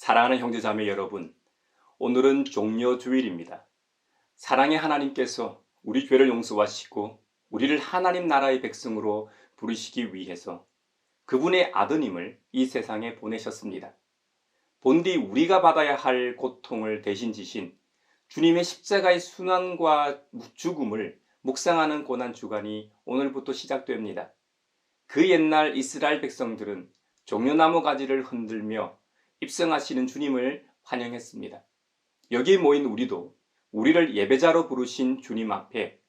사랑하는 형제자매 여러분, 오늘은 종려주일입니다. 사랑의 하나님께서 우리 죄를 용서하시고 우리를 하나님 나라의 백성으로 부르시기 위해서 그분의 아드님을 이 세상에 보내셨습니다. 본디 우리가 받아야 할 고통을 대신 지신 주님의 십자가의 순환과 죽음을 묵상하는 고난주간이 오늘부터 시작됩니다. 그 옛날 이스라엘 백성들은 종려나무 가지를 흔들며 입성하시는 주님을 환영했습니다. 여기 모인 우리도 우리를 예배자로 부르신 주님 앞에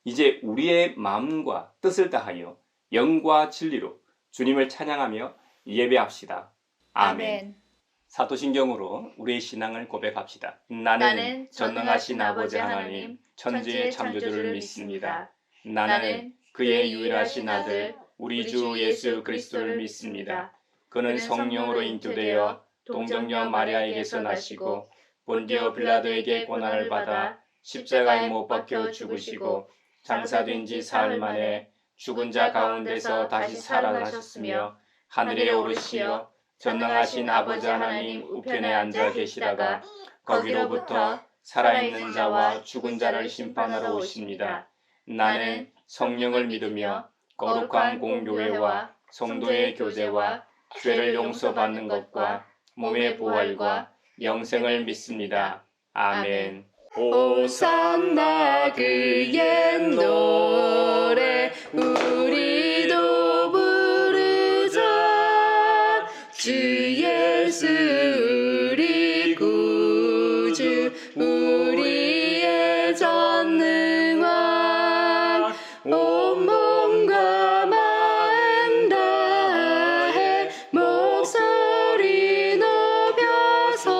이제 우리의 마음과 뜻을 다하여 영과 진리로 주님을 찬양하며 예배합시다. 아멘. 사도신경으로 우리의 신앙을 고백합시다. 나는 전능하신 아버지 하나님, 천지의 창조주를 믿습니다. 나는 그의 유일하신 아들, 우리 주 예수 그리스도를 믿습니다. 그는 성령으로 잉태되어 동정녀 마리아에게서 나시고 본디오 빌라도에게 고난을 받아 십자가에 못 박혀 죽으시고 장사된 지 사흘 만에 죽은 자 가운데서 다시 살아나셨으며 하늘에 오르시어 전능하신 아버지 하나님 우편에 앉아 계시다가 거기로부터 살아있는 자와 죽은 자를 심판하러 오십니다. 나는 성령을 믿으며 거룩한 공교회와 성도의 교제와 죄를 용서받는 것과 몸의 부활과 영생을 믿습니다. 아멘. 호산나 그의 노래 우리도 부르자. 주 예수 우리 구주 우리의 전능왕 온 몸과 마음 다해 목소리 높여서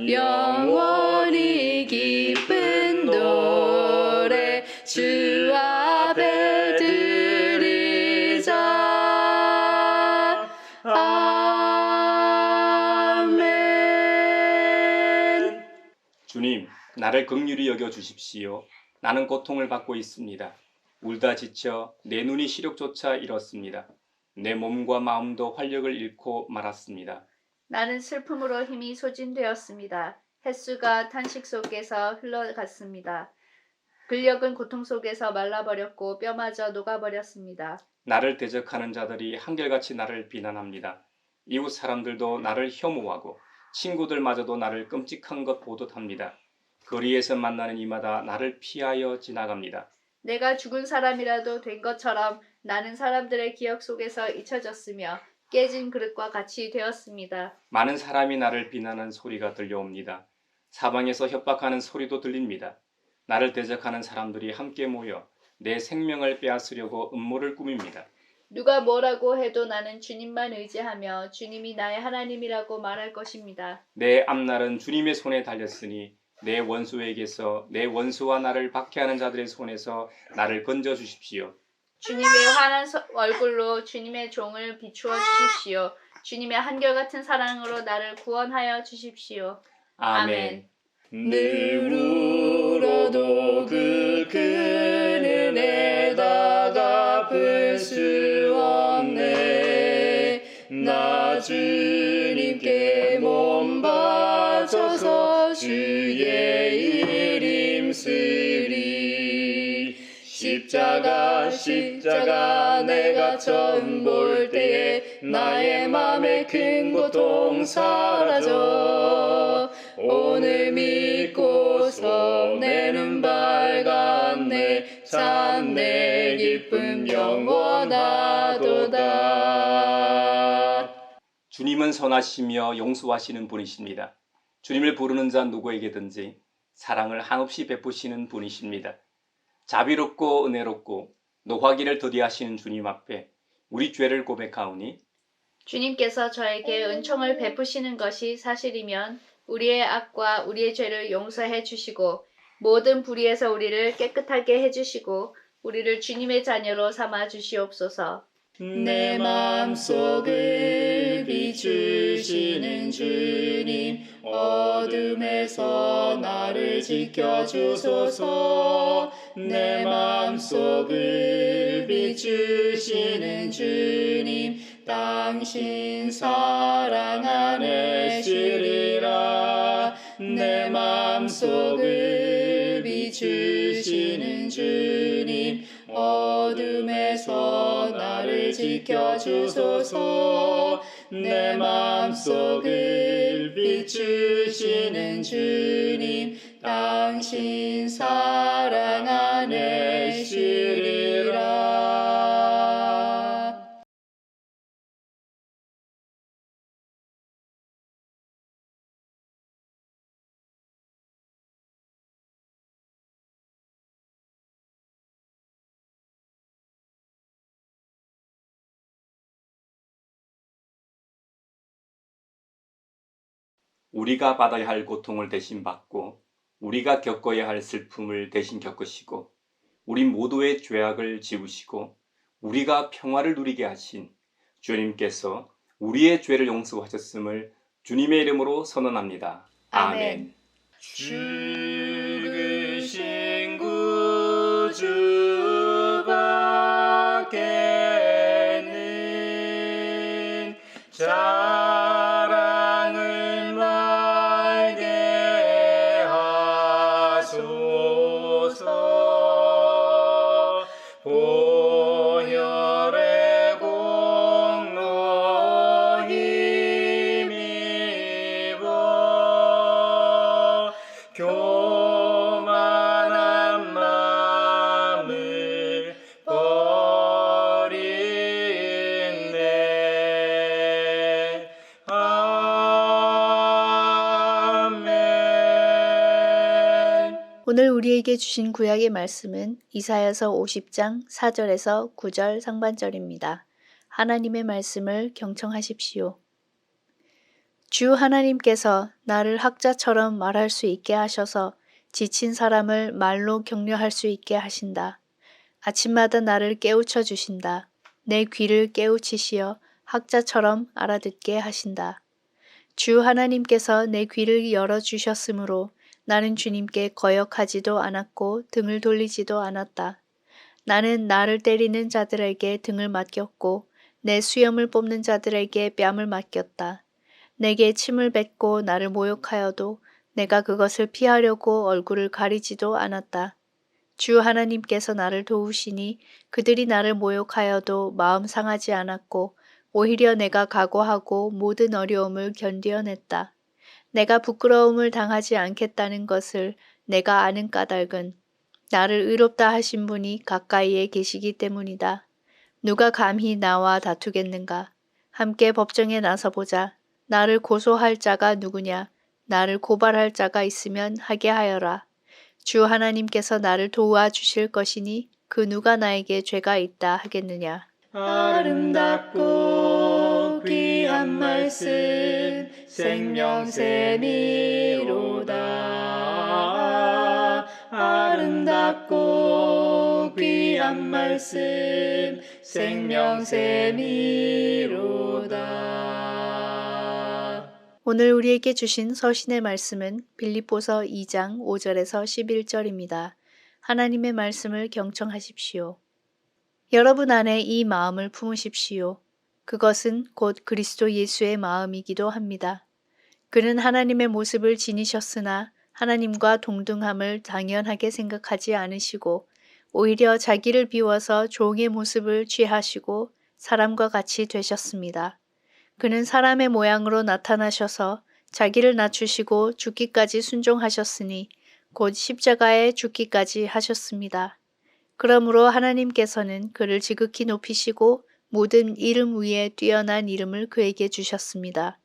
영원히 기쁜 노래 주 앞에 드리자. 아멘. 주님, 나를 긍휼히 여겨 주십시오. 나는 고통을 받고 있습니다. 울다 지쳐 내 눈이 시력조차 잃었습니다. 내 몸과 마음도 활력을 잃고 말았습니다. 나는 슬픔으로 힘이 소진되었습니다. 햇수가 탄식 속에서 흘러갔습니다. 근력은 고통 속에서 말라버렸고 뼈마저 녹아버렸습니다. 나를 대적하는 자들이 한결같이 나를 비난합니다. 이웃 사람들도 나를 혐오하고 친구들마저도 나를 끔찍한 것 보듯합니다. 거리에서 만나는 이마다 나를 피하여 지나갑니다. 내가 죽은 사람이라도 된 것처럼 나는 사람들의 기억 속에서 잊혀졌으며 깨진 그릇과 같이 되었습니다. 많은 사람이 나를 비난하는 소리가 들려옵니다. 사방에서 협박하는 소리도 들립니다. 나를 대적하는 사람들이 함께 모여 내 생명을 빼앗으려고 음모를 꾸밉니다. 누가 뭐라고 해도 나는 주님만 의지하며 주님이 나의 하나님이라고 말할 것입니다. 내 앞날은 주님의 손에 달렸으니 내 원수에게서 내 원수와 나를 박해하는 자들의 손에서 나를 건져 주십시오. 주님의 환한 얼굴로 주님의 종을 비추어 주십시오. 주님의 한결같은 사랑으로 나를 구원하여 주십시오. 아멘. 늘 울어도 그 큰 은혜다 갚을 수 없네. 나 주님께 몸 바쳐서 주의 일 힘쓰리. 십자가 내가 처음 볼 때에 나의 맘에 큰 고통 사라져. 오늘 믿고서 내 눈 밝았네. 찬내 기쁨 영원하도다. 주님은 선하시며 용서하시는 분이십니다. 주님을 부르는 자 누구에게든지 사랑을 한없이 베푸시는 분이십니다. 자비롭고 은혜롭고 노하기를 더디하시는 주님 앞에 우리 죄를 고백하오니 주님께서 저에게 은총을 베푸시는 것이 사실이면 우리의 악과 우리의 죄를 용서해 주시고 모든 불의에서 우리를 깨끗하게 해주시고 우리를 주님의 자녀로 삼아 주시옵소서. 내 마음속을 비추시는 주님 어둠에서 나를 지켜주소서. 내 마음속을 비추시는 주님 당신 사랑 안에 쉬리라. 내 맘속을 비추시는 주님, 어둠에서 나를 지켜주소서. 내 맘속을 비추시는 주님, 당신 사랑 안에 쉬리라. 우리가 받아야 할 고통을 대신 받고 우리가 겪어야 할 슬픔을 대신 겪으시고 우리 모두의 죄악을 지우시고 우리가 평화를 누리게 하신 주님께서 우리의 죄를 용서하셨음을 주님의 이름으로 선언합니다. 아멘. 죽으신 구주밖에는 자랑을 말게 하소서. 보혈의 공로 힘입어 교만한 마음을 버리네. 아멘. 오늘 우리에게 주신 구약의 말씀은 이사야서 50장 4절에서 9절 상반절입니다. 하나님의 말씀을 경청하십시오. 주 하나님께서 나를 학자처럼 말할 수 있게 하셔서 지친 사람을 말로 격려할 수 있게 하신다. 아침마다 나를 깨우쳐 주신다. 내 귀를 깨우치시어 학자처럼 알아듣게 하신다. 주 하나님께서 내 귀를 열어주셨으므로 나는 주님께 거역하지도 않았고 등을 돌리지도 않았다. 나는 나를 때리는 자들에게 등을 맡겼고 내 수염을 뽑는 자들에게 뺨을 맡겼다. 내게 침을 뱉고 나를 모욕하여도 내가 그것을 피하려고 얼굴을 가리지도 않았다. 주 하나님께서 나를 도우시니 그들이 나를 모욕하여도 마음 상하지 않았고 오히려 내가 각오하고 모든 어려움을 견디어냈다. 내가 부끄러움을 당하지 않겠다는 것을 내가 아는 까닭은 나를 의롭다 하신 분이 가까이에 계시기 때문이다. 누가 감히 나와 다투겠는가? 함께 법정에 나서보자. 나를 고소할 자가 누구냐? 나를 고발할 자가 있으면 하게 하여라. 주 하나님께서 나를 도와주실 것이니 그 누가 나에게 죄가 있다 하겠느냐? 아름답고 귀한 말씀 생명샘이로다. 아름답고 귀한 말씀 생명샘이로다. 오늘 우리에게 주신 서신의 말씀은 빌립보서 2장 5절에서 11절입니다. 하나님의 말씀을 경청하십시오. 여러분 안에 이 마음을 품으십시오. 그것은 곧 그리스도 예수의 마음이기도 합니다. 그는 하나님의 모습을 지니셨으나 하나님과 동등함을 당연하게 생각하지 않으시고 오히려 자기를 비워서 종의 모습을 취하시고 사람과 같이 되셨습니다. 그는 사람의 모양으로 나타나셔서 자기를 낮추시고 죽기까지 순종하셨으니 곧 십자가에 죽기까지 하셨습니다. 그러므로 하나님께서는 그를 지극히 높이시고 모든 이름 위에 뛰어난 이름을 그에게 주셨습니다.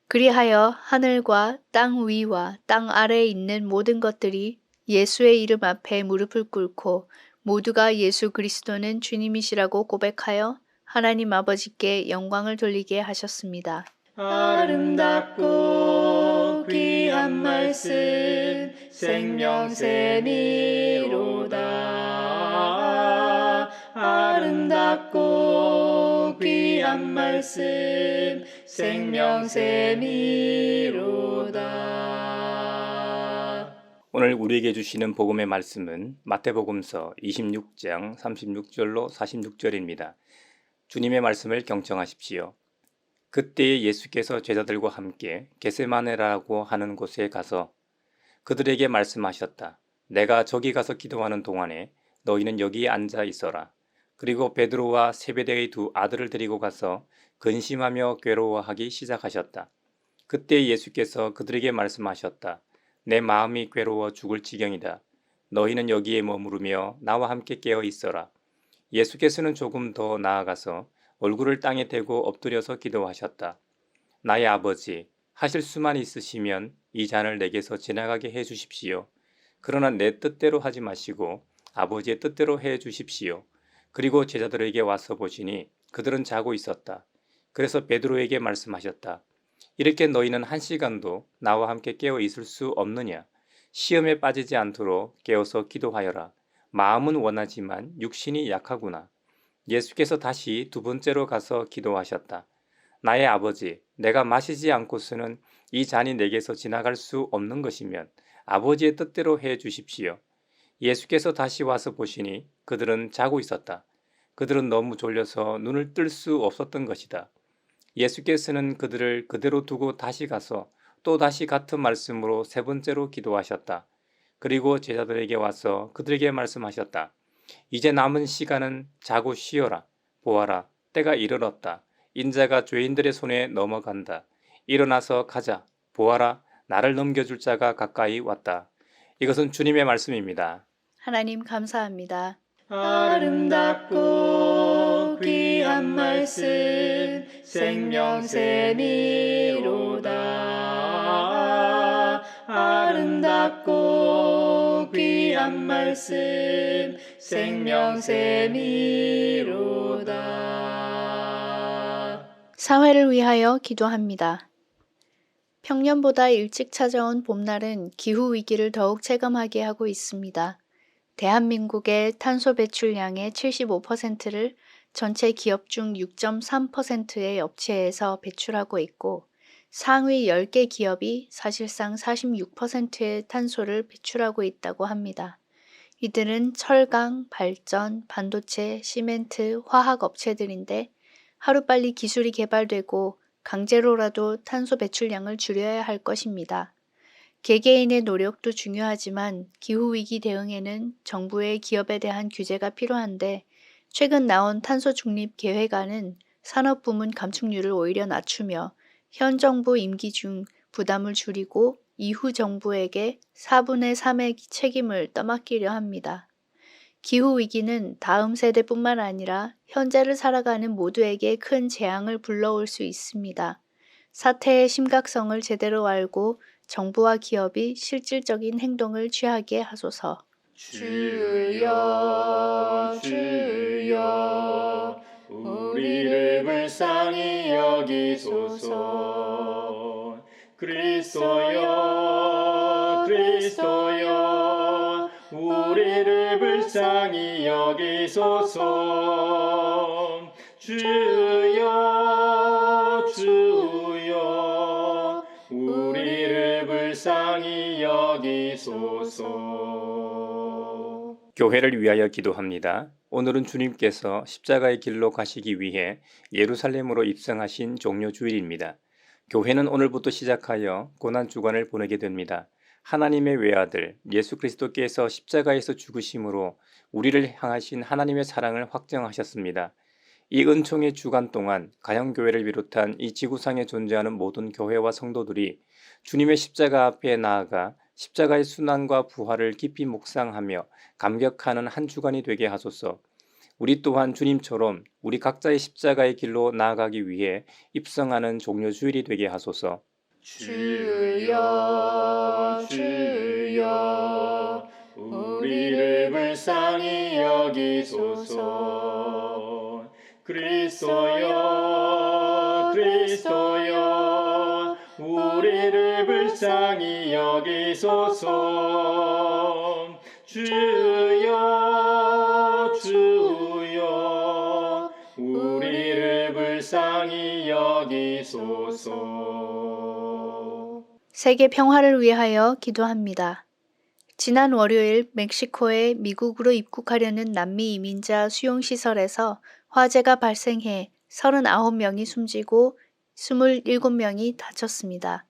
그리하여 하늘과 땅 위와 땅 아래에 있는 모든 것들이 예수의 이름 앞에 무릎을 꿇고 모두가 예수 그리스도는 주님이시라고 고백하여 하나님 아버지께 영광을 돌리게 하셨습니다. 아름답고 귀한 말씀 생명샘이로다. 아름답고 귀한 말씀 생명샘이로다. 오늘 우리에게 주시는 복음의 말씀은 마태복음서 26장 36절로 46절입니다. 주님의 말씀을 경청하십시오. 그때에 예수께서 제자들과 함께 게세마네라고 하는 곳에 가서 그들에게 말씀하셨다. 내가 저기 가서 기도하는 동안에 너희는 여기 앉아 있어라. 그리고 베드로와 세베대의 두 아들을 데리고 가서 근심하며 괴로워하기 시작하셨다. 그때 예수께서 그들에게 말씀하셨다. 내 마음이 괴로워 죽을 지경이다. 너희는 여기에 머무르며 나와 함께 깨어 있어라. 예수께서는 조금 더 나아가서 얼굴을 땅에 대고 엎드려서 기도하셨다. 나의 아버지, 하실 수만 있으시면 이 잔을 내게서 지나가게 해 주십시오. 그러나 내 뜻대로 하지 마시고 아버지의 뜻대로 해 주십시오. 그리고 제자들에게 와서 보시니 그들은 자고 있었다. 그래서 베드로에게 말씀하셨다. 이렇게 너희는 1시간도 나와 함께 깨어 있을 수 없느냐? 시험에 빠지지 않도록 깨어서 기도하여라. 마음은 원하지만 육신이 약하구나. 예수께서 다시 두 번째로 가서 기도하셨다. 나의 아버지, 내가 마시지 않고서는 이 잔이 내게서 지나갈 수 없는 것이면 아버지의 뜻대로 해 주십시오. 예수께서 다시 와서 보시니 그들은 자고 있었다. 그들은 너무 졸려서 눈을 뜰 수 없었던 것이다. 예수께서는 그들을 그대로 두고 다시 가서 또 다시 같은 말씀으로 세 번째로 기도하셨다. 그리고 제자들에게 와서 그들에게 말씀하셨다. 이제 남은 시간은 자고 쉬어라. 보아라, 때가 이르렀다. 인자가 죄인들의 손에 넘어간다. 일어나서 가자. 보아라, 나를 넘겨줄 자가 가까이 왔다. 이것은 주님의 말씀입니다. 하나님 감사합니다. 아름답고 귀한 말씀 생명샘이로다. 아름답고 귀한 말씀 생명샘이로다. 사회를 위하여 기도합니다. 평년보다 일찍 찾아온 봄날은 기후 위기를 더욱 체감하게 하고 있습니다. 대한민국의 탄소 배출량의 75%를 전체 기업 중 6.3%의 업체에서 배출하고 있고 상위 10개 기업이 사실상 46%의 탄소를 배출하고 있다고 합니다. 이들은 철강, 발전, 반도체, 시멘트, 화학 업체들인데 하루빨리 기술이 개발되고 강제로라도 탄소 배출량을 줄여야 할 것입니다. 개개인의 노력도 중요하지만 기후위기 대응에는 정부의 기업에 대한 규제가 필요한데 최근 나온 탄소 중립 계획안은 산업부문 감축률을 오히려 낮추며 현 정부 임기 중 부담을 줄이고 이후 정부에게 4분의 3의 책임을 떠맡기려 합니다. 기후위기는 다음 세대뿐만 아니라 현재를 살아가는 모두에게 큰 재앙을 불러올 수 있습니다. 사태의 심각성을 제대로 알고 정부와 기업이 실질적인 행동을 취하게 하소서. 주여 주여 우리를 불쌍히 여기소서. 그리스도여 그리스도여 우리를 불쌍히 여기소서. 주여 주여 우리를 불쌍히 여기소서. 교회를 위하여 기도합니다. 오늘은 주님께서 십자가의 길로 가시기 위해 예루살렘으로 입성하신 종려 주일입니다. 교회는 오늘부터 시작하여 고난주간을 보내게 됩니다. 하나님의 외아들 예수 그리스도께서 십자가에서 죽으심으로 우리를 향하신 하나님의 사랑을 확정하셨습니다. 이 은총의 주간 동안 가영교회를 비롯한 이 지구상에 존재하는 모든 교회와 성도들이 주님의 십자가 앞에 나아가 십자가의 순환과 부활을 깊이 묵상하며 감격하는 한 주간이 되게 하소서. 우리 또한 주님처럼 우리 각자의 십자가의 길로 나아가기 위해 입성하는 종려 주일이 되게 하소서. 주여 주여 우리를 불쌍히 여기소서. 그리스도여 그리스도여 우리를 불쌍히 여기소서. 주여 주여 우리를 불쌍히 여기소서. 세계 평화를 위하여 기도합니다. 지난 월요일 멕시코에 미국으로 입국하려는 남미 이민자 수용시설에서 화재가 발생해 39명이 숨지고 27명이 다쳤습니다.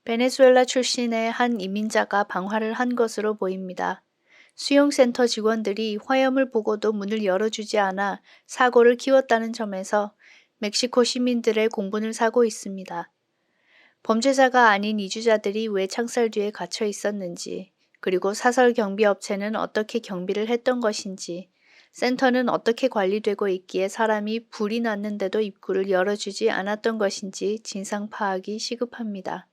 베네수엘라 출신의 한 이민자가 방화를 한 것으로 보입니다. 수용센터 직원들이 화염을 보고도 문을 열어주지 않아 사고를 키웠다는 점에서 멕시코 시민들의 공분을 사고 있습니다. 범죄자가 아닌 이주자들이 왜 창살 뒤에 갇혀 있었는지, 그리고 사설 경비업체는 어떻게 경비를 했던 것인지, 센터는 어떻게 관리되고 있기에 사람이 불이 났는데도 입구를 열어주지 않았던 것인지 진상 파악이 시급합니다.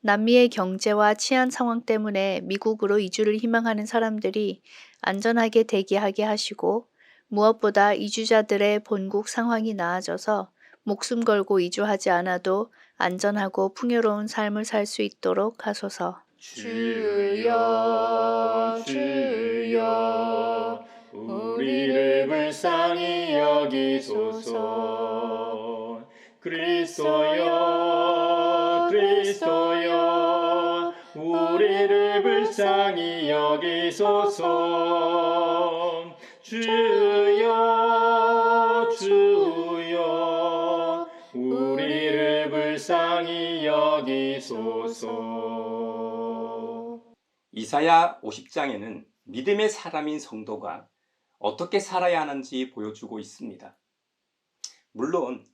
남미의 경제와 치안 상황 때문에 미국으로 이주를 희망하는 사람들이 안전하게 대기하게 하시고, 무엇보다 이주자들의 본국 상황이 나아져서 목숨 걸고 이주하지 않아도 안전하고 풍요로운 삶을 살 수 있도록 하소서. 주여 주여 우리를 불쌍히 여기소서. 그리스도여 그리스도여 우리를 불쌍히 여기소서. 주여 주여 우리를 불쌍히 여기소서. 이사야 50장에는 믿음의 사람인 성도가 어떻게 살아야 하는지 보여주고 있습니다. 물론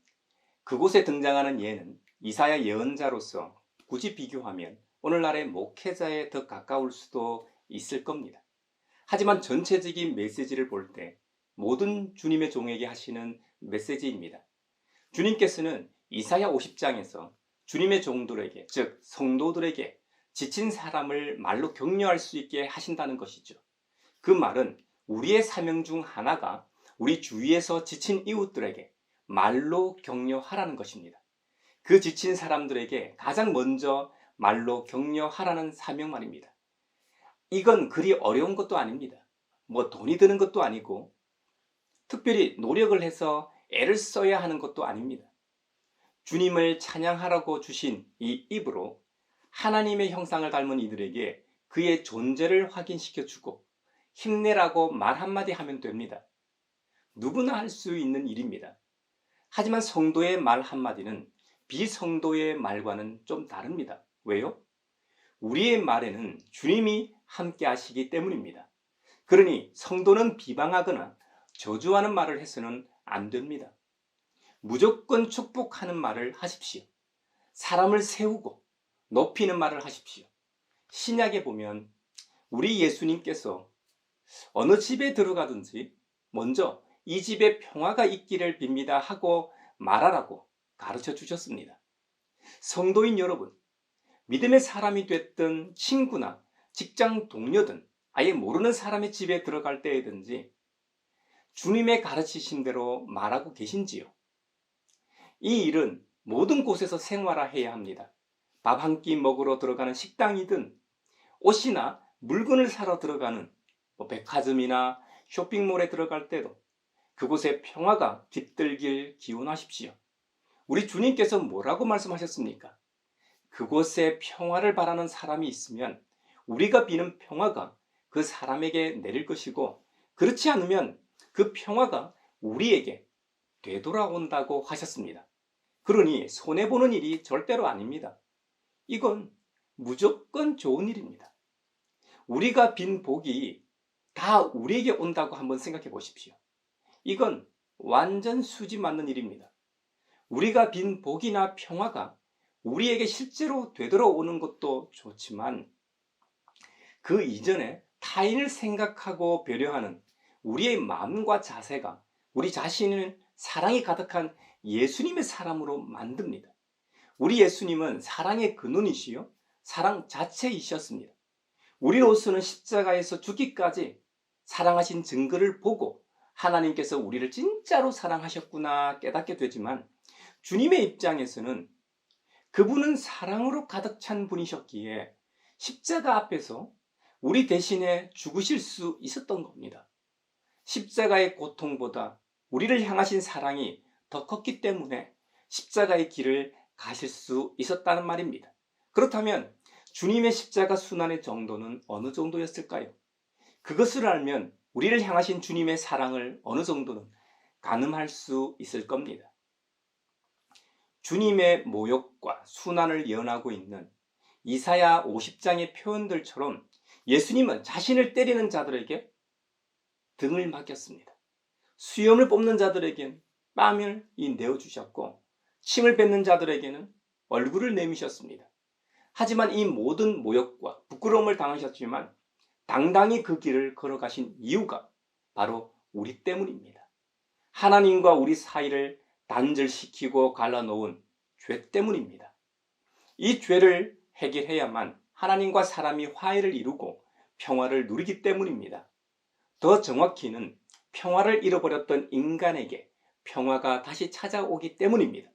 그곳에 등장하는 예는 이사야 예언자로서 굳이 비교하면 오늘날의 목회자에 더 가까울 수도 있을 겁니다. 하지만 전체적인 메시지를 볼 때 모든 주님의 종에게 하시는 메시지입니다. 주님께서는 이사야 50장에서 주님의 종들에게, 즉 성도들에게 지친 사람을 말로 격려할 수 있게 하신다는 것이죠. 그 말은 우리의 사명 중 하나가 우리 주위에서 지친 이웃들에게 말로 격려하라는 것입니다. 그 지친 사람들에게 가장 먼저 말로 격려하라는 사명 말입니다. 이건 그리 어려운 것도 아닙니다. 돈이 드는 것도 아니고 특별히 노력을 해서 애를 써야 하는 것도 아닙니다. 주님을 찬양하라고 주신 이 입으로 하나님의 형상을 닮은 이들에게 그의 존재를 확인시켜주고 힘내라고 말 한마디 하면 됩니다. 누구나 할 수 있는 일입니다. 하지만 성도의 말 한마디는 비성도의 말과는 좀 다릅니다. 왜요? 우리의 말에는 주님이 함께 하시기 때문입니다. 그러니 성도는 비방하거나 저주하는 말을 해서는 안 됩니다. 무조건 축복하는 말을 하십시오. 사람을 세우고 높이는 말을 하십시오. 신약에 보면 우리 예수님께서 어느 집에 들어가든지 먼저 이 집에 평화가 있기를 빕니다 하고 말하라고 가르쳐 주셨습니다. 성도인 여러분, 믿음의 사람이 됐든 친구나 직장 동료든 아예 모르는 사람의 집에 들어갈 때에든지 주님의 가르치신 대로 말하고 계신지요? 이 일은 모든 곳에서 생활화해야 합니다. 밥 한 끼 먹으러 들어가는 식당이든 옷이나 물건을 사러 들어가는 백화점이나 쇼핑몰에 들어갈 때도 그곳에 평화가 깃들길 기원하십시오. 우리 주님께서 뭐라고 말씀하셨습니까? 그곳에 평화를 바라는 사람이 있으면 우리가 비는 평화가 그 사람에게 내릴 것이고, 그렇지 않으면 그 평화가 우리에게 되돌아온다고 하셨습니다. 그러니 손해보는 일이 절대로 아닙니다. 이건 무조건 좋은 일입니다. 우리가 빈 복이 다 우리에게 온다고 한번 생각해 보십시오. 이건 완전 수지 맞는 일입니다. 우리가 빈 복이나 평화가 우리에게 실제로 되돌아오는 것도 좋지만 그 이전에 타인을 생각하고 배려하는 우리의 마음과 자세가 우리 자신을 사랑이 가득한 예수님의 사람으로 만듭니다. 우리 예수님은 사랑의 근원이시요 사랑 자체이셨습니다. 우리로서는 십자가에서 죽기까지 사랑하신 증거를 보고 하나님께서 우리를 진짜로 사랑하셨구나 깨닫게 되지만, 주님의 입장에서는 그분은 사랑으로 가득 찬 분이셨기에 십자가 앞에서 우리 대신에 죽으실 수 있었던 겁니다. 십자가의 고통보다 우리를 향하신 사랑이 더 컸기 때문에 십자가의 길을 가실 수 있었다는 말입니다. 그렇다면 주님의 십자가 순환의 정도는 어느 정도였을까요? 그것을 알면 우리를 향하신 주님의 사랑을 어느 정도는 가늠할 수 있을 겁니다. 주님의 모욕과 순환을 예언하고 있는 이사야 50장의 표현들처럼 예수님은 자신을 때리는 자들에게 등을 맡겼습니다. 수염을 뽑는 자들에게는 뺨을 내어주셨고 침을 뱉는 자들에게는 얼굴을 내미셨습니다. 하지만 이 모든 모욕과 부끄러움을 당하셨지만 당당히 그 길을 걸어가신 이유가 바로 우리 때문입니다. 하나님과 우리 사이를 단절시키고 갈라놓은 죄 때문입니다. 이 죄를 해결해야만 하나님과 사람이 화해를 이루고 평화를 누리기 때문입니다. 더 정확히는 평화를 잃어버렸던 인간에게 평화가 다시 찾아오기 때문입니다.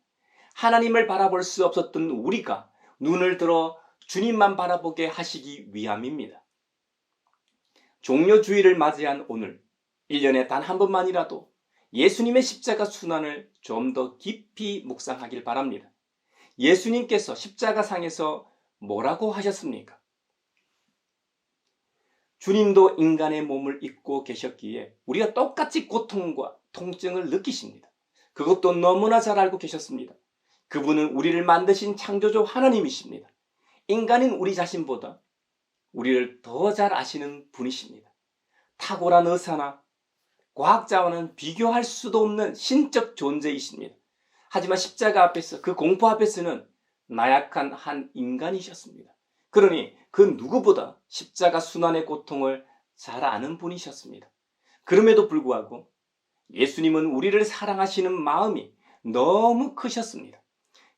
하나님을 바라볼 수 없었던 우리가 눈을 들어 주님만 바라보게 하시기 위함입니다. 종료주의를 맞이한 오늘 1년에 단 한 번만이라도 예수님의 십자가 순환을 좀 더 깊이 묵상하길 바랍니다. 예수님께서 십자가상에서 뭐라고 하셨습니까? 주님도 인간의 몸을 입고 계셨기에 우리가 똑같이 고통과 통증을 느끼십니다. 그것도 너무나 잘 알고 계셨습니다. 그분은 우리를 만드신 창조주 하나님이십니다. 인간인 우리 자신보다 우리를 더 잘 아시는 분이십니다. 탁월한 의사나 과학자와는 비교할 수도 없는 신적 존재이십니다. 하지만 십자가 앞에서 그 공포 앞에서는 나약한 한 인간이셨습니다. 그러니 그 누구보다 십자가 순환의 고통을 잘 아는 분이셨습니다. 그럼에도 불구하고 예수님은 우리를 사랑하시는 마음이 너무 크셨습니다.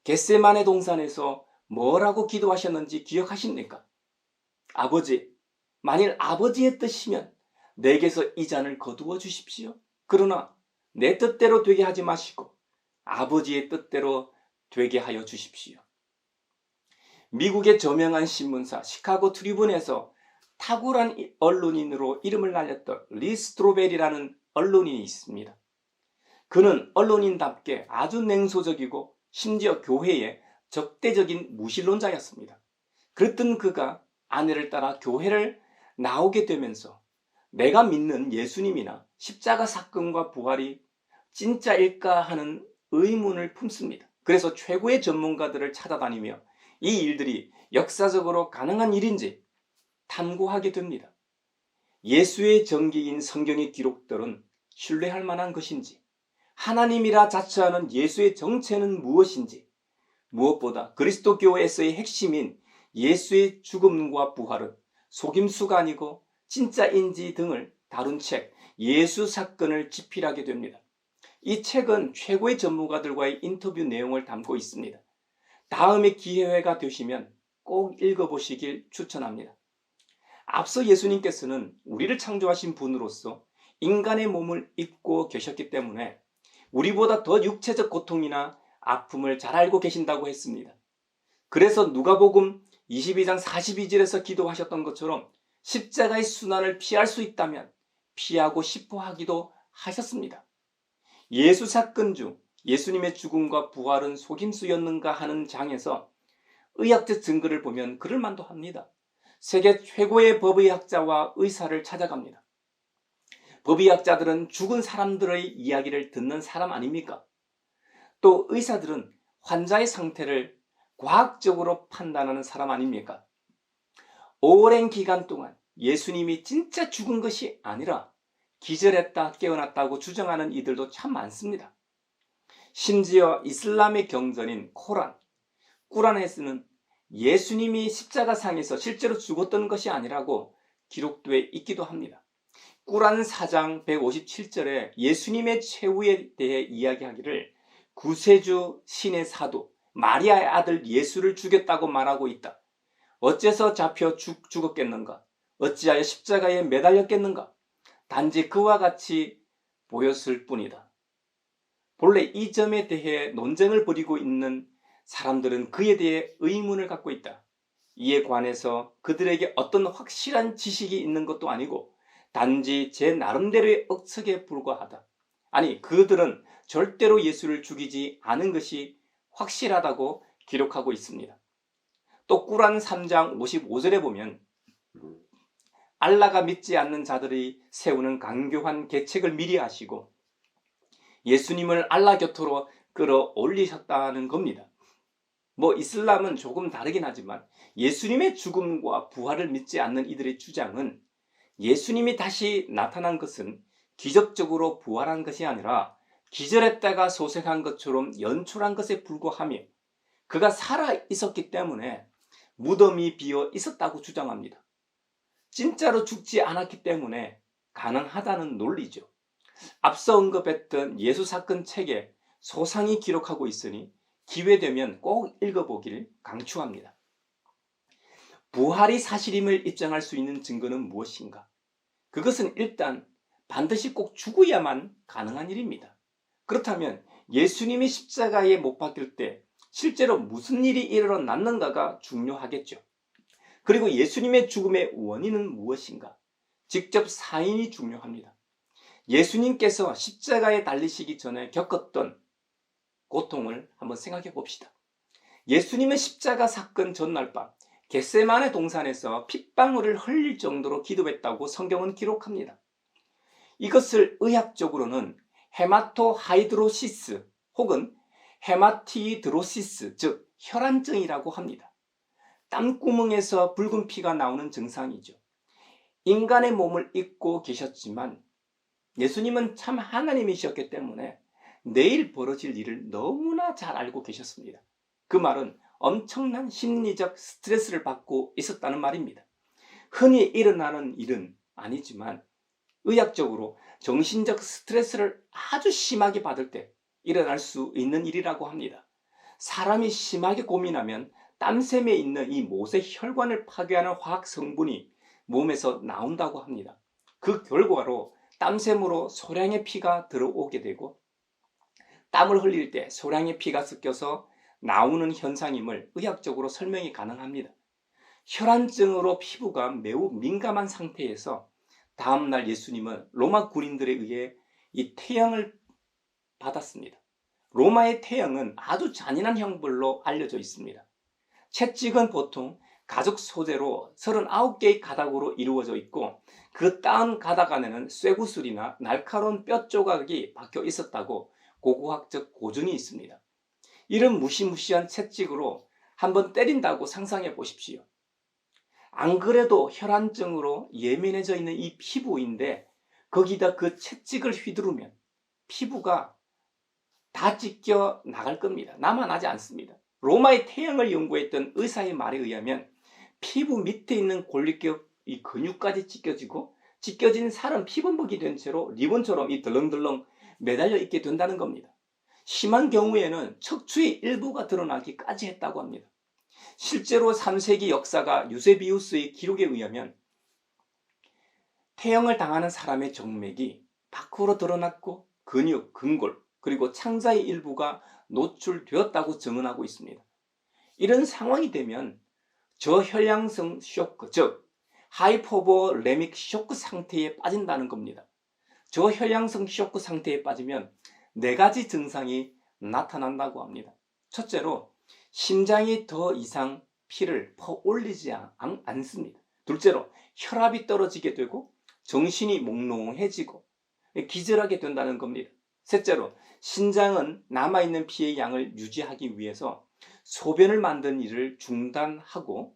겟세마네 동산에서 뭐라고 기도하셨는지 기억하십니까? 아버지, 만일 아버지의 뜻이면 내게서 이 잔을 거두어 주십시오. 그러나 내 뜻대로 되게 하지 마시고 아버지의 뜻대로 되게 하여 주십시오. 미국의 저명한 신문사 시카고 트리뷴에서 탁월한 언론인으로 이름을 날렸던 리 스트로벨이라는 언론인이 있습니다. 그는 언론인답게 아주 냉소적이고 심지어 교회의 적대적인 무신론자였습니다. 그랬던 그가 아내를 따라 교회를 나오게 되면서 내가 믿는 예수님이나 십자가 사건과 부활이 진짜일까 하는 의문을 품습니다. 그래서 최고의 전문가들을 찾아다니며 이 일들이 역사적으로 가능한 일인지 탐구하게 됩니다. 예수의 전기인 성경의 기록들은 신뢰할 만한 것인지, 하나님이라 자처하는 예수의 정체는 무엇인지, 무엇보다 그리스도교에서의 핵심인 예수의 죽음과 부활은 속임수가 아니고 진짜인지 등을 다룬 책 예수 사건을 집필하게 됩니다. 이 책은 최고의 전문가들과의 인터뷰 내용을 담고 있습니다. 다음에 기회가 되시면 꼭 읽어보시길 추천합니다. 앞서 예수님께서는 우리를 창조하신 분으로서 인간의 몸을 입고 계셨기 때문에 우리보다 더 육체적 고통이나 아픔을 잘 알고 계신다고 했습니다. 그래서 누가복음 22장 42절에서 기도하셨던 것처럼 십자가의 순환을 피할 수 있다면 피하고 싶어 하기도 하셨습니다. 예수 사건 중 예수님의 죽음과 부활은 속임수였는가 하는 장에서 의학적 증거를 보면 그럴 만도 합니다. 세계 최고의 법의학자와 의사를 찾아갑니다. 법의학자들은 죽은 사람들의 이야기를 듣는 사람 아닙니까? 또 의사들은 환자의 상태를 과학적으로 판단하는 사람 아닙니까? 오랜 기간 동안 예수님이 진짜 죽은 것이 아니라 기절했다 깨어났다고 주장하는 이들도 참 많습니다. 심지어 이슬람의 경전인 꾸란에서는 예수님이 십자가상에서 실제로 죽었던 것이 아니라고 기록되어 있기도 합니다. 꾸란 4장 157절에 예수님의 최후에 대해 이야기하기를 구세주 신의 사도 마리아의 아들 예수를 죽였다고 말하고 있다. 어째서 잡혀 죽었겠는가? 어찌하여 십자가에 매달렸겠는가? 단지 그와 같이 보였을 뿐이다. 본래 이 점에 대해 논쟁을 벌이고 있는 사람들은 그에 대해 의문을 갖고 있다. 이에 관해서 그들에게 어떤 확실한 지식이 있는 것도 아니고 단지 제 나름대로의 억측에 불과하다. 아니, 그들은 절대로 예수를 죽이지 않은 것이 확실하다고 기록하고 있습니다. 또 꾸란 3장 55절에 보면 알라가 믿지 않는 자들이 세우는 강교한 계책을 미리 아시고 예수님을 알라 곁으로 끌어올리셨다는 겁니다. 이슬람은 조금 다르긴 하지만 예수님의 죽음과 부활을 믿지 않는 이들의 주장은 예수님이 다시 나타난 것은 기적적으로 부활한 것이 아니라 기절했다가 소생한 것처럼 연출한 것에 불과하며 그가 살아 있었기 때문에 무덤이 비어 있었다고 주장합니다. 진짜로 죽지 않았기 때문에 가능하다는 논리죠. 앞서 언급했던 예수 사건 책에 소상히 기록하고 있으니 기회되면 꼭 읽어보길 강추합니다. 부활이 사실임을 입증할 수 있는 증거는 무엇인가? 그것은 일단 반드시 꼭 죽어야만 가능한 일입니다. 그렇다면 예수님이 십자가에 못 박힐 때 실제로 무슨 일이 일어났는가가 중요하겠죠. 그리고 예수님의 죽음의 원인은 무엇인가? 직접 사인이 중요합니다. 예수님께서 십자가에 달리시기 전에 겪었던 고통을 한번 생각해 봅시다. 예수님은 십자가 사건 전날 밤 겟세마네 동산에서 핏방울을 흘릴 정도로 기도했다고 성경은 기록합니다. 이것을 의학적으로는 헤마토하이드로시스 혹은 헤마티드로시스, 즉 혈안증이라고 합니다. 땀구멍에서 붉은 피가 나오는 증상이죠. 인간의 몸을 입고 계셨지만 예수님은 참 하나님이셨기 때문에 내일 벌어질 일을 너무나 잘 알고 계셨습니다. 그 말은 엄청난 심리적 스트레스를 받고 있었다는 말입니다. 흔히 일어나는 일은 아니지만 의학적으로 정신적 스트레스를 아주 심하게 받을 때 일어날 수 있는 일이라고 합니다. 사람이 심하게 고민하면 땀샘에 있는 이 못의 혈관을 파괴하는 화학 성분이 몸에서 나온다고 합니다. 그 결과로 땀샘으로 소량의 피가 들어오게 되고 땀을 흘릴 때 소량의 피가 섞여서 나오는 현상임을 의학적으로 설명이 가능합니다. 혈안증으로 피부가 매우 민감한 상태에서 다음날 예수님은 로마 군인들에 의해 이 태형을 받았습니다. 로마의 태형은 아주 잔인한 형벌로 알려져 있습니다. 채찍은 보통 가죽 소재로 39개의 가닥으로 이루어져 있고 그 따은 가닥 안에는 쇠구슬이나 날카로운 뼈 조각이 박혀 있었다고 고고학적 고증이 있습니다. 이런 무시무시한 채찍으로 한번 때린다고 상상해 보십시오. 안 그래도 혈안증으로 예민해져 있는 이 피부인데 거기다 그 채찍을 휘두르면 피부가 다 찢겨 나갈 겁니다. 남아나지 않습니다. 로마의 태형을 연구했던 의사의 말에 의하면 피부 밑에 있는 골lik격 이 근육까지 찢겨진 살은 피범벅이 된 채로 리본처럼 이 덜렁덜렁 매달려 있게 된다는 겁니다. 심한 경우에는 척추의 일부가 드러나기까지 했다고 합니다. 실제로 3세기 역사가 유세비우스의 기록에 의하면 태형을 당하는 사람의 정맥이 밖으로 드러났고 근육, 근골, 그리고 창자의 일부가 노출되었다고 증언하고 있습니다. 이런 상황이 되면 저혈량성 쇼크, 즉 하이포볼레믹 쇼크 상태에 빠진다는 겁니다. 저혈량성 쇼크 상태에 빠지면 4가지 증상이 나타난다고 합니다. 첫째로 심장이 더 이상 피를 퍼올리지 않습니다. 둘째로 혈압이 떨어지게 되고 정신이 몽롱해지고 기절하게 된다는 겁니다. 셋째로 신장은 남아있는 피의 양을 유지하기 위해서 소변을 만드는 일을 중단하고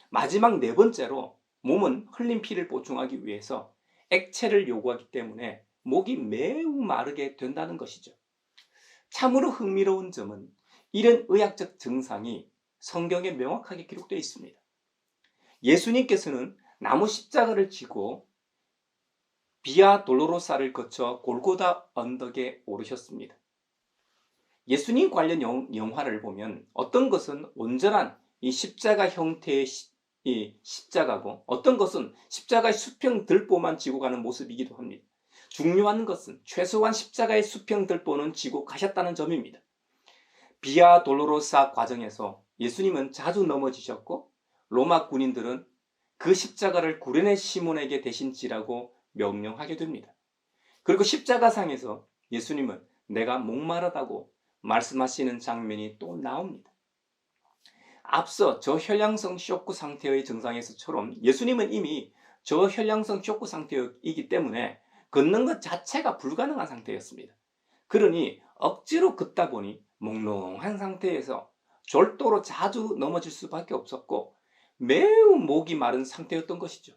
마지막 4번째로 몸은 흘린 피를 보충하기 위해서 액체를 요구하기 때문에 목이 매우 마르게 된다는 것이죠. 참으로 흥미로운 점은 이런 의학적 증상이 성경에 명확하게 기록되어 있습니다. 예수님께서는 나무 십자가를 지고 비아 돌로로사를 거쳐 골고다 언덕에 오르셨습니다. 예수님 관련 영화를 보면 어떤 것은 온전한 이 십자가 형태의 이 십자가고 어떤 것은 십자가의 수평 들보만 지고 가는 모습이기도 합니다. 중요한 것은 최소한 십자가의 수평 들보는 지고 가셨다는 점입니다. 비아 돌로로사 과정에서 예수님은 자주 넘어지셨고 로마 군인들은 그 십자가를 구레네 시몬에게 대신 지라고 명령하게 됩니다. 그리고 십자가상에서 예수님은 내가 목마르다고 말씀하시는 장면이 또 나옵니다. 앞서 저혈량성 쇼크 상태의 증상에서처럼 예수님은 이미 저혈량성 쇼크 상태이기 때문에 걷는 것 자체가 불가능한 상태였습니다. 그러니 억지로 걷다 보니 몽롱한 상태에서 절도로 자주 넘어질 수밖에 없었고 매우 목이 마른 상태였던 것이죠.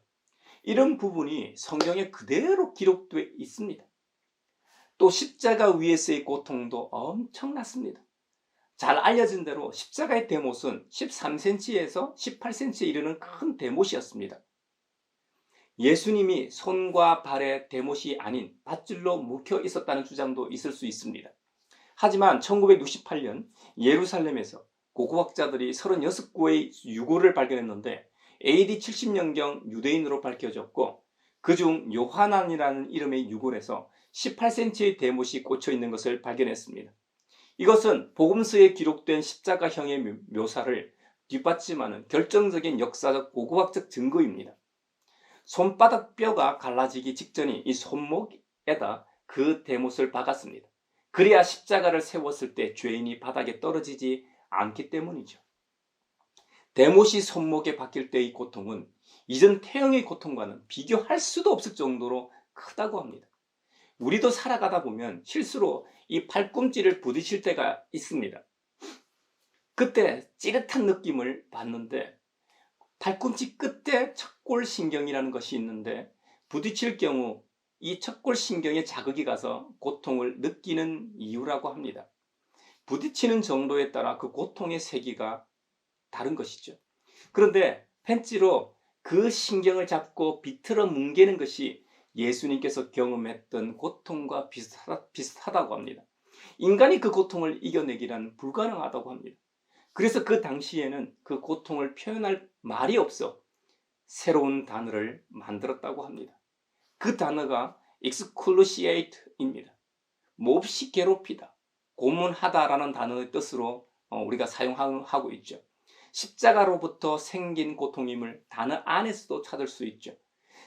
이런 부분이 성경에 그대로 기록되어 있습니다. 또 십자가 위에서의 고통도 엄청났습니다. 잘 알려진 대로 십자가의 대못은 13cm에서 18cm에 이르는 큰 대못이었습니다. 예수님이 손과 발에 대못이 아닌 밧줄로 묶여 있었다는 주장도 있을 수 있습니다. 하지만 1968년 예루살렘에서 고고학자들이 36구의 유골을 발견했는데 AD 70년경 유대인으로 밝혀졌고 그중 요하난이라는 이름의 유골에서 18cm의 대못이 꽂혀 있는 것을 발견했습니다. 이것은 복음서에 기록된 십자가형의 묘사를 뒷받침하는 결정적인 역사적 고고학적 증거입니다. 손바닥 뼈가 갈라지기 직전이 이 손목에다 그 대못을 박았습니다. 그래야 십자가를 세웠을 때 죄인이 바닥에 떨어지지 않기 때문이죠. 대못이 손목에 박힐 때의 고통은 이전 태형의 고통과는 비교할 수도 없을 정도로 크다고 합니다. 우리도 살아가다 보면 실수로 이 팔꿈치를 부딪힐 때가 있습니다. 그때 찌릿한 느낌을 받는데 팔꿈치 끝에 척골신경이라는 것이 있는데 부딪힐 경우 이 척골신경에 자극이 가서 고통을 느끼는 이유라고 합니다. 부딪히는 정도에 따라 그 고통의 세기가 다른 것이죠. 그런데 펜치로 그 신경을 잡고 비틀어 뭉개는 것이 예수님께서 경험했던 고통과 비슷하다고 합니다. 인간이 그 고통을 이겨내기란 불가능하다고 합니다. 그래서 그 당시에는 그 고통을 표현할 말이 없어 새로운 단어를 만들었다고 합니다. 그 단어가 excruciate입니다. 몹시 괴롭히다, 고문하다라는 단어의 뜻으로 우리가 사용하고 있죠. 십자가로부터 생긴 고통임을 단어 안에서도 찾을 수 있죠.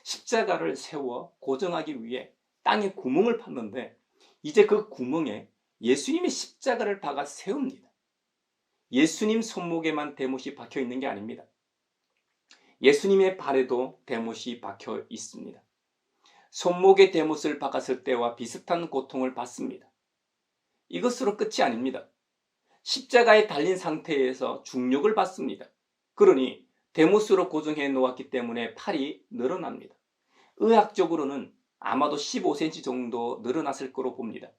십자가를 세워 고정하기 위해 땅에 구멍을 팠는데 이제 그 구멍에 예수님의 십자가를 박아 세웁니다. 예수님 손목에만 대못이 박혀 있는 게 아닙니다. 예수님의 발에도 대못이 박혀 있습니다. 손목에 대못을 박았을 때와 비슷한 고통을 받습니다. 이것으로 끝이 아닙니다. 십자가에 달린 상태에서 중력을 받습니다. 그러니 대못으로 고정해 놓았기 때문에 팔이 늘어납니다. 의학적으로는 아마도 15cm 정도 늘어났을 거로 봅니다.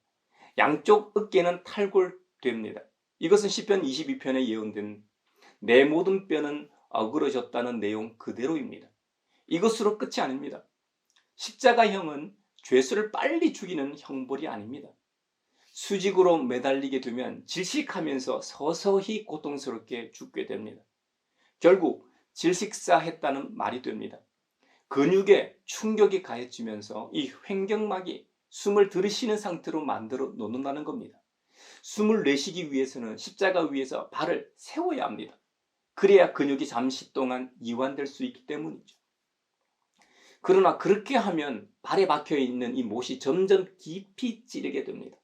양쪽 어깨는 탈골됩니다. 이것은 시편 22편에 예언된 내 모든 뼈는 어그러졌다는 내용 그대로입니다. 이것으로 끝이 아닙니다. 십자가형은 죄수를 빨리 죽이는 형벌이 아닙니다. 수직으로 매달리게 되면 질식하면서 서서히 고통스럽게 죽게 됩니다. 결국 질식사했다는 말이 됩니다. 근육에 충격이 가해지면서 이 횡격막이 숨을 들이쉬는 상태로 만들어 놓는다는 겁니다. 숨을 내쉬기 위해서는 십자가 위에서 발을 세워야 합니다. 그래야 근육이 잠시 동안 이완될 수 있기 때문이죠. 그러나 그렇게 하면 발에 박혀있는 이 못이 점점 깊이 찌르게 됩니다.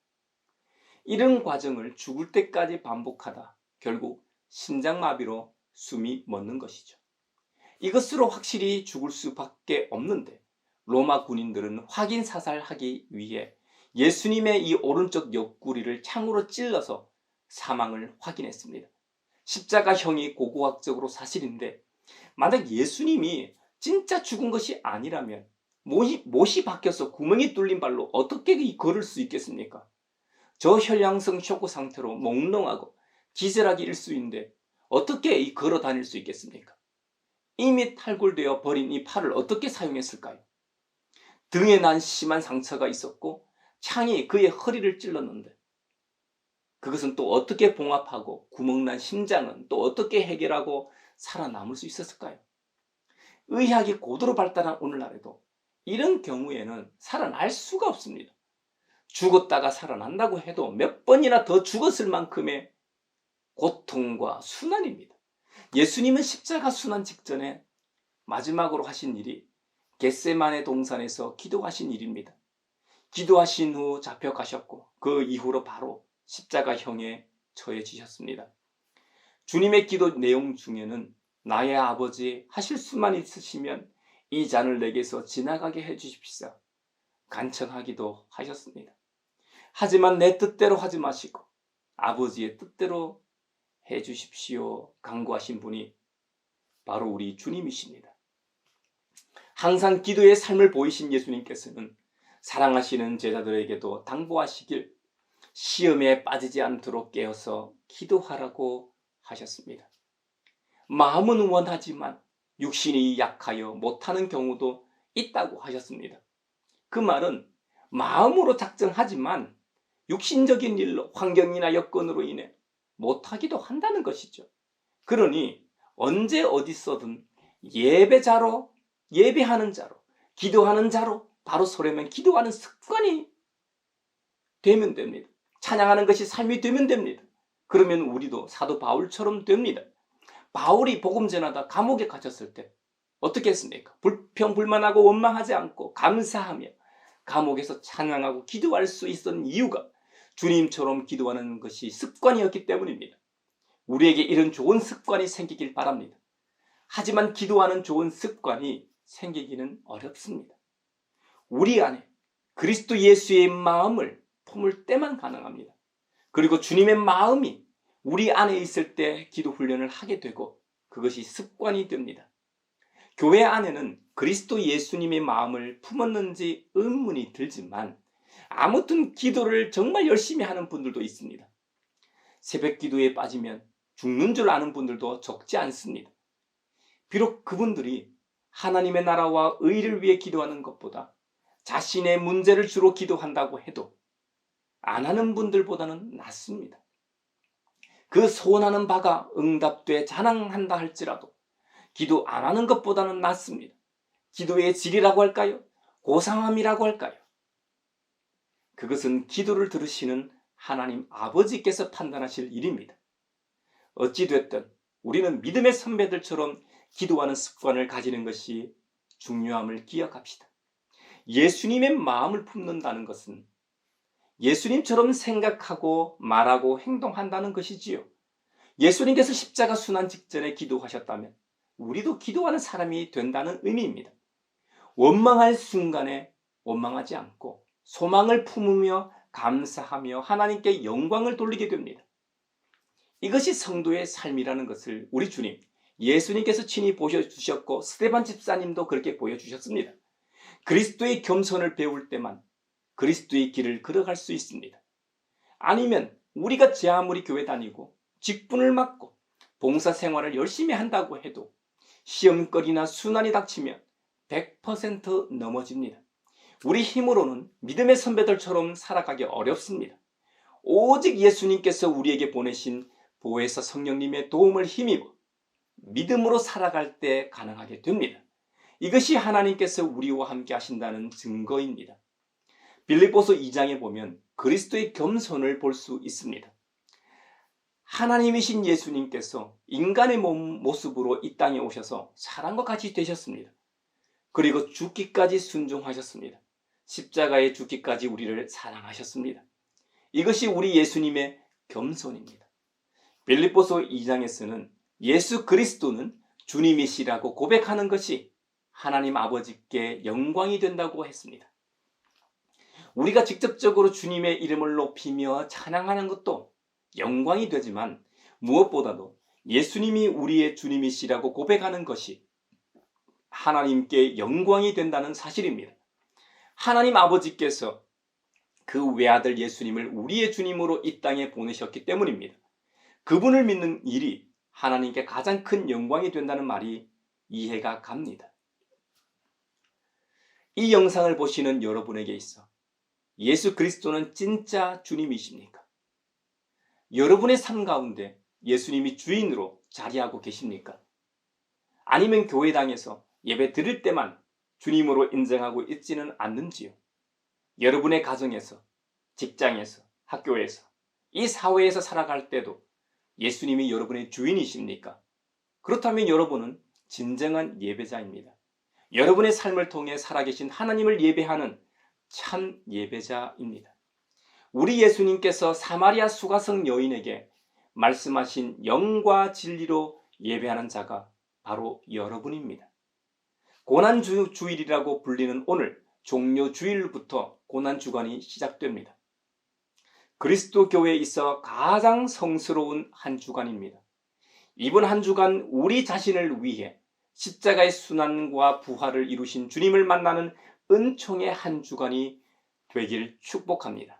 이런 과정을 죽을 때까지 반복하다 결국 심장마비로 숨이 멎는 것이죠. 이것으로 확실히 죽을 수밖에 없는데 로마 군인들은 확인 사살하기 위해 예수님의 이 오른쪽 옆구리를 창으로 찔러서 사망을 확인했습니다. 십자가형이 고고학적으로 사실인데 만약 예수님이 진짜 죽은 것이 아니라면 못이 박혀서 구멍이 뚫린 발로 어떻게 걸을 수 있겠습니까? 저혈량성 쇼크 상태로 몽롱하고 기절하기 일쑤인데 어떻게 걸어 다닐 수 있겠습니까? 이미 탈골되어 버린 이 팔을 어떻게 사용했을까요? 등에 난 심한 상처가 있었고 창이 그의 허리를 찔렀는데 그것은 또 어떻게 봉합하고 구멍난 심장은 또 어떻게 해결하고 살아남을 수 있었을까요? 의학이 고도로 발달한 오늘날에도 이런 경우에는 살아날 수가 없습니다. 죽었다가 살아난다고 해도 몇 번이나 더 죽었을 만큼의 고통과 순환입니다. 예수님은 십자가 순환 직전에 마지막으로 하신 일이 겟세마네 동산에서 기도하신 일입니다. 기도하신 후 잡혀가셨고 그 이후로 바로 십자가형에 처해지셨습니다. 주님의 기도 내용 중에는 나의 아버지 하실 수만 있으시면 이 잔을 내게서 지나가게 해주십시오 간청하기도 하셨습니다. 하지만 내 뜻대로 하지 마시고 아버지의 뜻대로 해 주십시오 간구하신 분이 바로 우리 주님이십니다. 항상 기도의 삶을 보이신 예수님께서는 사랑하시는 제자들에게도 당부하시길 시험에 빠지지 않도록 깨어서 기도하라고 하셨습니다. 마음은 원하지만 육신이 약하여 못하는 경우도 있다고 하셨습니다. 그 말은 마음으로 작정하지만 육신적인 일로 환경이나 여건으로 인해 못하기도 한다는 것이죠. 그러니 언제 어디서든 예배하는 자로 기도하는 자로 바로 서려면 기도하는 습관이 되면 됩니다. 찬양하는 것이 삶이 되면 됩니다. 그러면 우리도 사도 바울처럼 됩니다. 바울이 복음 전하다 감옥에 갇혔을 때 어떻게 했습니까? 불평불만하고 원망하지 않고 감사하며 감옥에서 찬양하고 기도할 수 있었던 이유가 주님처럼 기도하는 것이 습관이었기 때문입니다. 우리에게 이런 좋은 습관이 생기길 바랍니다. 하지만 기도하는 좋은 습관이 생기기는 어렵습니다. 우리 안에 그리스도 예수의 마음을 품을 때만 가능합니다. 그리고 주님의 마음이 우리 안에 있을 때 기도 훈련을 하게 되고 그것이 습관이 됩니다. 교회 안에는 그리스도 예수님의 마음을 품었는지 의문이 들지만 아무튼 기도를 정말 열심히 하는 분들도 있습니다. 새벽 기도에 빠지면 죽는 줄 아는 분들도 적지 않습니다. 비록 그분들이 하나님의 나라와 의를 위해 기도하는 것보다 자신의 문제를 주로 기도한다고 해도 안 하는 분들보다는 낫습니다. 그 소원하는 바가 응답돼 자랑한다 할지라도 기도 안 하는 것보다는 낫습니다. 기도의 질이라고 할까요? 고상함이라고 할까요? 그것은 기도를 들으시는 하나님 아버지께서 판단하실 일입니다. 어찌됐든 우리는 믿음의 선배들처럼 기도하는 습관을 가지는 것이 중요함을 기억합시다. 예수님의 마음을 품는다는 것은 예수님처럼 생각하고 말하고 행동한다는 것이지요. 예수님께서 십자가 순환 직전에 기도하셨다면 우리도 기도하는 사람이 된다는 의미입니다. 원망할 순간에 원망하지 않고 소망을 품으며 감사하며 하나님께 영광을 돌리게 됩니다. 이것이 성도의 삶이라는 것을 우리 주님 예수님께서 친히 보여주셨고 스데반 집사님도 그렇게 보여주셨습니다. 그리스도의 겸손을 배울 때만 그리스도의 길을 걸어갈 수 있습니다. 아니면 우리가 제 아무리 교회 다니고 직분을 맡고 봉사생활을 열심히 한다고 해도 시험거리나 순환이 닥치면 100% 넘어집니다. 우리 힘으로는 믿음의 선배들처럼 살아가기 어렵습니다. 오직 예수님께서 우리에게 보내신 보혜사 성령님의 도움을 힘입어 믿음으로 살아갈 때 가능하게 됩니다. 이것이 하나님께서 우리와 함께 하신다는 증거입니다. 빌립보서 2장에 보면 그리스도의 겸손을 볼 수 있습니다. 하나님이신 예수님께서 인간의 모습으로 이 땅에 오셔서 사람과 같이 되셨습니다. 그리고 죽기까지 순종하셨습니다. 십자가에 죽기까지 우리를 사랑하셨습니다. 이것이 우리 예수님의 겸손입니다. 빌립보서 2장에서는 예수 그리스도는 주님이시라고 고백하는 것이 하나님 아버지께 영광이 된다고 했습니다. 우리가 직접적으로 주님의 이름을 높이며 찬양하는 것도 영광이 되지만 무엇보다도 예수님이 우리의 주님이시라고 고백하는 것이 하나님께 영광이 된다는 사실입니다. 하나님 아버지께서 그 외아들 예수님을 우리의 주님으로 이 땅에 보내셨기 때문입니다. 그분을 믿는 일이 하나님께 가장 큰 영광이 된다는 말이 이해가 갑니다. 이 영상을 보시는 여러분에게 있어 예수 그리스도는 진짜 주님이십니까? 여러분의 삶 가운데 예수님이 주인으로 자리하고 계십니까? 아니면 교회당에서 예배 드릴 때만 주님으로 인정하고 있지는 않는지요? 여러분의 가정에서, 직장에서, 학교에서, 이 사회에서 살아갈 때도 예수님이 여러분의 주인이십니까? 그렇다면 여러분은 진정한 예배자입니다. 여러분의 삶을 통해 살아계신 하나님을 예배하는 참 예배자입니다. 우리 예수님께서 사마리아 수가성 여인에게 말씀하신 영과 진리로 예배하는 자가 바로 여러분입니다. 고난주일이라고 불리는 오늘 종료주일부터 고난주간이 시작됩니다. 그리스도 교회에 있어 가장 성스러운 한 주간입니다. 이번 한 주간 우리 자신을 위해 십자가의 순환과 부활을 이루신 주님을 만나는 은총의 한 주간이 되길 축복합니다.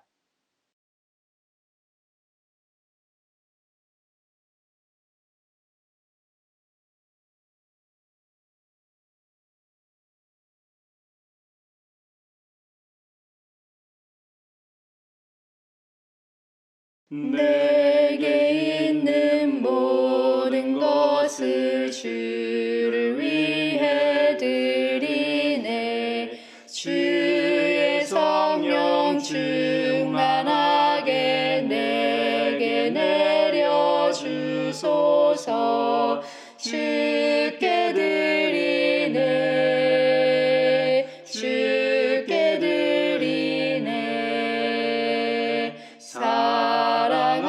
내게 있는 모든 것을 주를 위해 드리네. 주의 성령 충만하게 내게 내려주소서. 주께 드리네. 주께 드리네. 사랑하는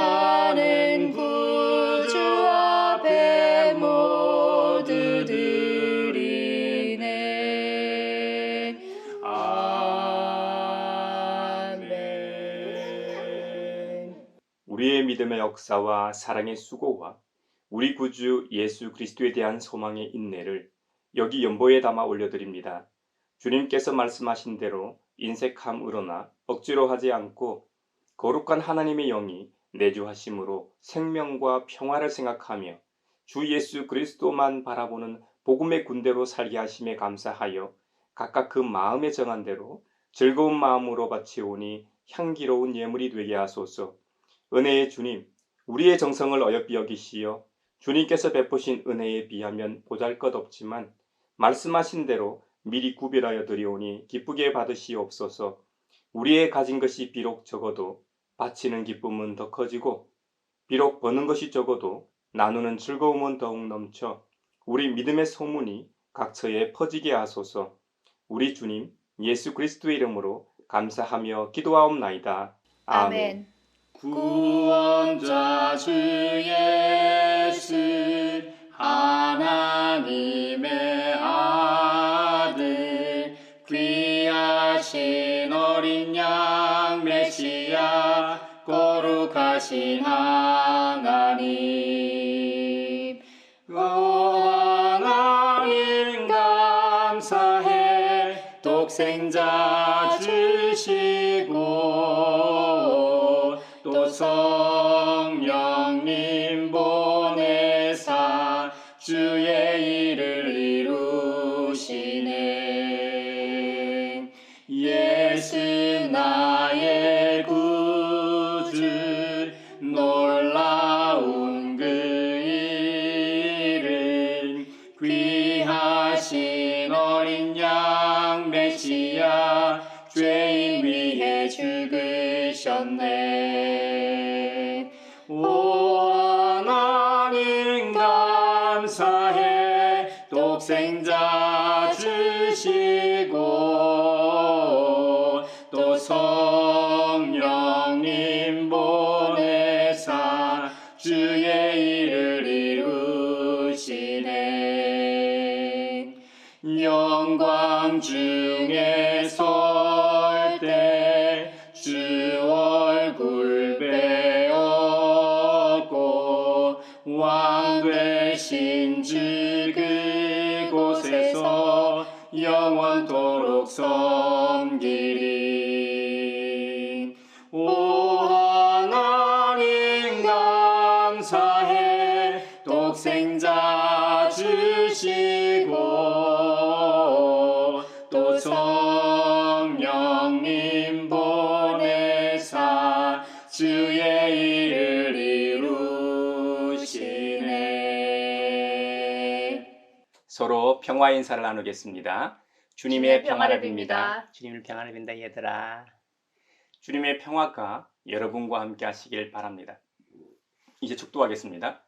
구주 앞에 모두 드리네. 아멘. 우리의 믿음의 역사와 사랑의 수고와 우리 구주 예수 그리스도에 대한 소망의 인내를 여기 연보에 담아 올려드립니다. 주님께서 말씀하신 대로 인색함으로나 억지로 하지 않고 거룩한 하나님의 영이 내주하심으로 생명과 평화를 생각하며 주 예수 그리스도만 바라보는 복음의 군대로 살게 하심에 감사하여 각각 그 마음에 정한 대로 즐거운 마음으로 바치오니 향기로운 예물이 되게 하소서. 은혜의 주님, 우리의 정성을 어여삐 여기시어 주님께서 베푸신 은혜에 비하면 보잘것없지만 말씀하신 대로 미리 구별하여 드리오니 기쁘게 받으시옵소서. 우리의 가진 것이 비록 적어도 바치는 기쁨은 더 커지고 비록 버는 것이 적어도 나누는 즐거움은 더욱 넘쳐 우리 믿음의 소문이 각처에 퍼지게 하소서. 우리 주님 예수 그리스도의 이름으로 감사하며 기도하옵나이다. 아멘. 구원자 주 예수 하나님의 아들 귀하신 어린 양 메시아 거룩하신 하나님 오 하나님 감사해 독생자 주시고 또 성령님 보내사 주의 일을 이루시네. 예수 나의 구주 놀라운 그 일은 귀하신 어린 양 메시아 죄인 위해 죽으셨네. 오 하나님 감사해 독생자 주시고 또 성령님 보내사 주의 일을 이루시네. 영광 중에 설 때 주 얼굴 배웠고 왕 되신 주 그곳에서 영원토록 섬기리. 오 하나님 감사해 독생자 주시고 또 성령님 보내사 주의 일을 이루시네. 서로 평화 인사를 나누겠습니다. 주님의 평화를 빕니다. 주님을 평안을 빈다 얘들아. 주님의 평화가 여러분과 함께 하시길 바랍니다. 이제 축도하겠습니다.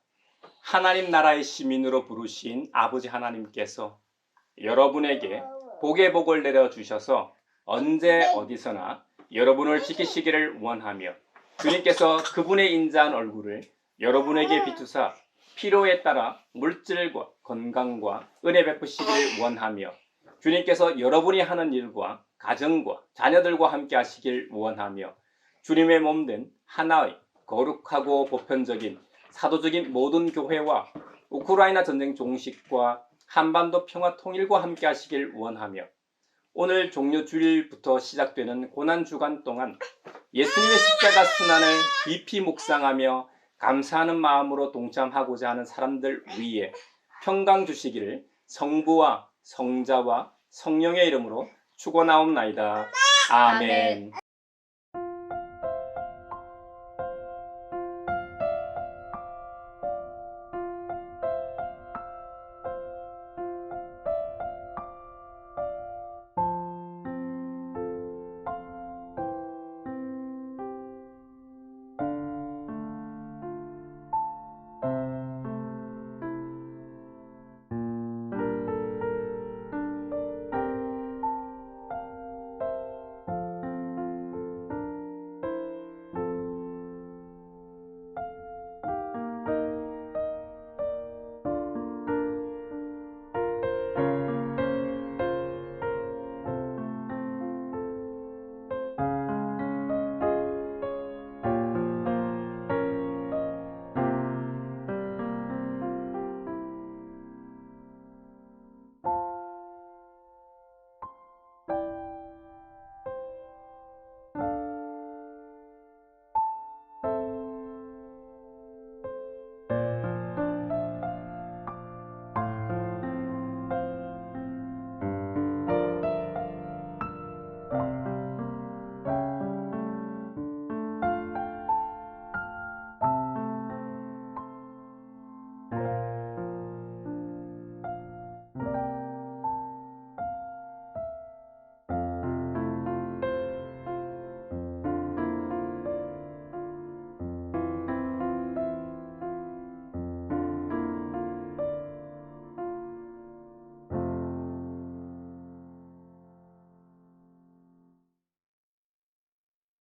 하나님 나라의 시민으로 부르신 아버지 하나님께서 여러분에게 복의 복을 내려주셔서 언제 어디서나 여러분을 지키시기를 원하며 주님께서 그분의 인자한 얼굴을 여러분에게 비추사 필요에 따라 물질과 건강과 은혜 베푸시기를 원하며 주님께서 여러분이 하는 일과 가정과 자녀들과 함께 하시길 원하며 주님의 몸된 하나의 거룩하고 보편적인 사도적인 모든 교회와 우크라이나 전쟁 종식과 한반도 평화 통일과 함께 하시길 원하며 오늘 종료 주일부터 시작되는 고난 주간 동안 예수님의 십자가 순환을 깊이 묵상하며 감사하는 마음으로 동참하고자 하는 사람들 위에 평강 주시기를 성부와 성자와 성령의 이름으로 축원하옵나이다. 아멘.